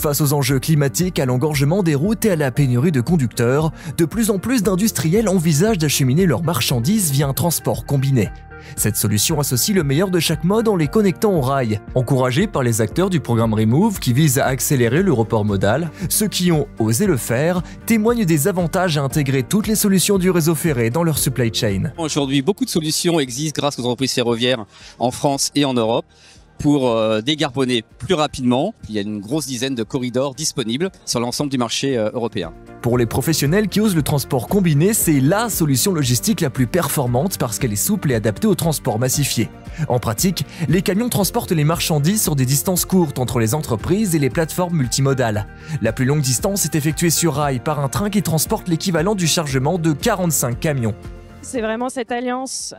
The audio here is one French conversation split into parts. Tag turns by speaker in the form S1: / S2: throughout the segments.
S1: Face aux enjeux climatiques, à l'engorgement des routes et à la pénurie de conducteurs, de plus en plus d'industriels envisagent d'acheminer leurs marchandises via un transport combiné. Cette solution associe le meilleur de chaque mode en les connectant au rail. Encouragés par les acteurs du programme Remove qui vise à accélérer le report modal, ceux qui ont osé le faire témoignent des avantages à intégrer toutes les solutions du réseau ferré dans leur supply chain.
S2: Aujourd'hui, beaucoup de solutions existent grâce aux entreprises ferroviaires en France et en Europe pour décarboner plus rapidement. Il y a une grosse dizaine de corridors disponibles sur l'ensemble du marché européen.
S1: Pour les professionnels qui osent le transport combiné, c'est la solution logistique la plus performante parce qu'elle est souple et adaptée au transport massifié. En pratique, les camions transportent les marchandises sur des distances courtes entre les entreprises et les plateformes multimodales. La plus longue distance est effectuée sur rail par un train qui transporte l'équivalent du chargement de 45 camions.
S3: C'est vraiment cette alliance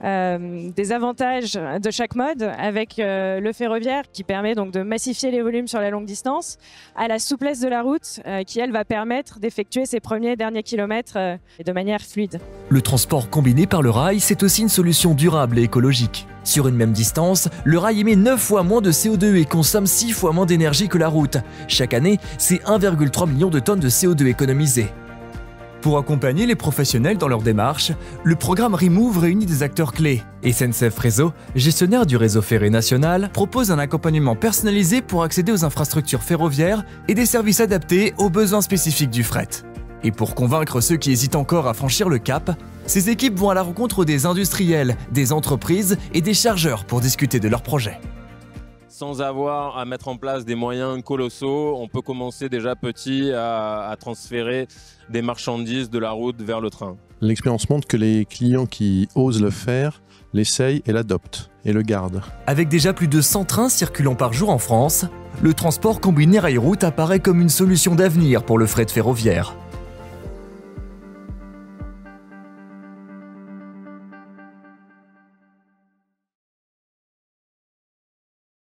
S3: des avantages de chaque mode avec le ferroviaire qui permet donc de massifier les volumes sur la longue distance, à la souplesse de la route qui elle va permettre d'effectuer ses premiers et derniers kilomètres de manière fluide.
S1: Le transport combiné par le rail, c'est aussi une solution durable et écologique. Sur une même distance, le rail émet 9 fois moins de CO2 et consomme 6 fois moins d'énergie que la route. Chaque année, c'est 1,3 million de tonnes de CO2 économisées. Pour accompagner les professionnels dans leur démarche, le programme Remove réunit des acteurs clés. SNCF Réseau, gestionnaire du réseau ferré national, propose un accompagnement personnalisé pour accéder aux infrastructures ferroviaires et des services adaptés aux besoins spécifiques du fret. Et pour convaincre ceux qui hésitent encore à franchir le cap, ces équipes vont à la rencontre des industriels, des entreprises et des chargeurs pour discuter de leurs projets.
S4: Sans avoir à mettre en place des moyens colossaux, on peut commencer déjà petit à transférer des marchandises de la route vers le train.
S5: L'expérience montre que les clients qui osent le faire l'essayent et l'adoptent et le gardent.
S1: Avec déjà plus de 100 trains circulant par jour en France, le transport combiné rail-route apparaît comme une solution d'avenir pour le fret ferroviaire.